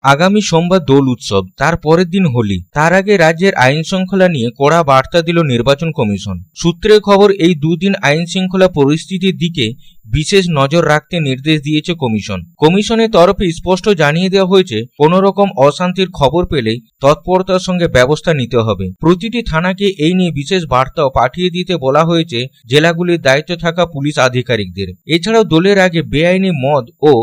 আগামী সোমবার দোল উৎসব, তার পরের দিন হোলি। তার আগে রাজ্যের আইন শৃঙ্খলা নিয়ে কড়া বার্তা দিল নির্বাচন কমিশন। সূত্রের খবর, এই দুদিন আইন শৃঙ্খলা পরিস্থিতির দিকে বিশেষ নজর রাখতে নির্দেশ দিয়েছে কমিশন। কমিশনের তরফে স্পষ্ট জানিয়ে দেওয়া হয়েছে, কোনো রকম অশান্তির খবর পেলেই তৎপরতার সঙ্গে ব্যবস্থা নিতে হবে। প্রতিটি থানাকে এই নিয়ে বিশেষ বার্তাও পাঠিয়ে দিতে বলা হয়েছে জেলাগুলির দায়িত্বে থাকা পুলিশ আধিকারিকদের। এছাড়াও দোলের আগে বেআইনি মদ ও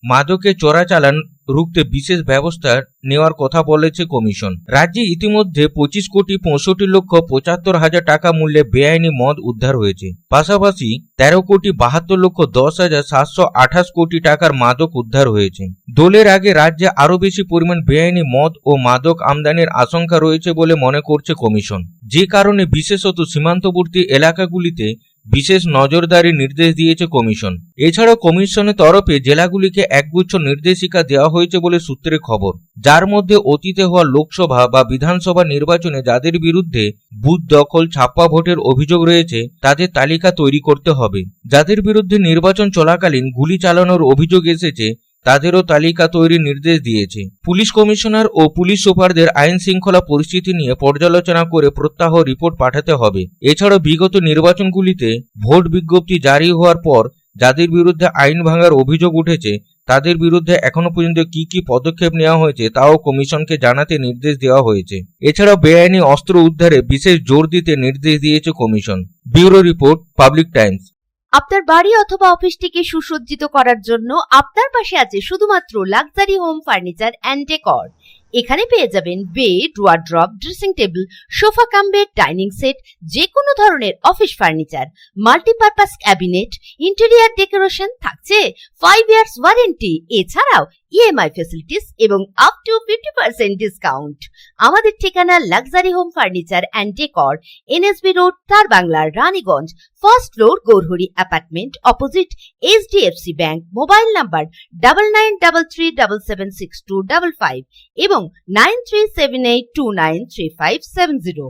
মাদকের চোরাচালান রুখতে বিশেষ ব্যবস্থা নেওয়ার কথা বলেছে কমিশন। রাজ্যে ইতিমধ্যে 25,65,75,000 টাকা মূল্যে বেআইনি মদ উদ্ধার হয়েছে। পাশাপাশি 13,72,10,728 কোটি টাকার মাদক উদ্ধার হয়েছে। দোলের আগে রাজ্যে আরও বেশি পরিমাণ বেআইনি মদ ও মাদক আমদানির আশঙ্কা রয়েছে বলে মনে করছে কমিশন, যে কারণে বিশেষত সীমান্তবর্তী এলাকাগুলিতে বিশেষ নজরদারির নির্দেশ দিয়েছে কমিশন। এছাড়াও কমিশনের তরফে জেলাগুলিকে একগুচ্ছ নির্দেশিকা দেওয়া হয়েছে বলে সূত্রের খবর, যার মধ্যে অতীতে হওয়া লোকসভা বা বিধানসভা নির্বাচনে যাদের বিরুদ্ধে বুথ দখল, ছাপ্পা ভোটের অভিযোগ রয়েছে তাদের তালিকা তৈরি করতে হবে। যাদের বিরুদ্ধে নির্বাচন চলাকালীন গুলি চালানোর অভিযোগ এসেছে তাদেরও তালিকা তৈরির নির্দেশ দিয়েছে। পুলিশ কমিশনার ও পুলিশ সুপারদের আইন শৃঙ্খলা পরিস্থিতি নিয়ে পর্যালোচনা করে প্রত্যাহ রিপোর্ট পাঠাতে হবে। এছাড়াও বিগত নির্বাচনগুলিতে ভোট বিজ্ঞপ্তি জারি হওয়ার পর যাদের বিরুদ্ধে আইন ভাঙার অভিযোগ উঠেছে তাদের বিরুদ্ধে এখনো পর্যন্ত কি কি পদক্ষেপ নেওয়া হয়েছে তাও কমিশনকে জানাতে নির্দেশ দেওয়া হয়েছে। এছাড়াও বেআইনি অস্ত্র উদ্ধারে বিশেষ জোর দিতে নির্দেশ দিয়েছে commission. Bureau report, public Times. আপনার বাড়ি অথবা অফিসটিকে সুসজ্জিত করার জন্য আপনার পাশে আছে শুধুমাত্র luxury home furniture and decor. এখানে পেয়ে যাবেন bed, wardrobe, dressing table, sofa cum bed, dining set, যে কোনো ধরনের office furniture, multipurpose cabinet, interior decoration, থাকছে 5 ইয়ার্স ওয়ারেন্টি। এছাড়াও ইএমআই ফ্যাসিলিটিস এবং আপ টু 50% ডিসকাউন্ট। আমাদের ঠিকানা luxury home furniture and decor, NSB road, Tar Bangla, Raniganj, first floor, Gourhari apartment, opposite HDFC bank. Mobile number 9933776255 এবং 9378293570।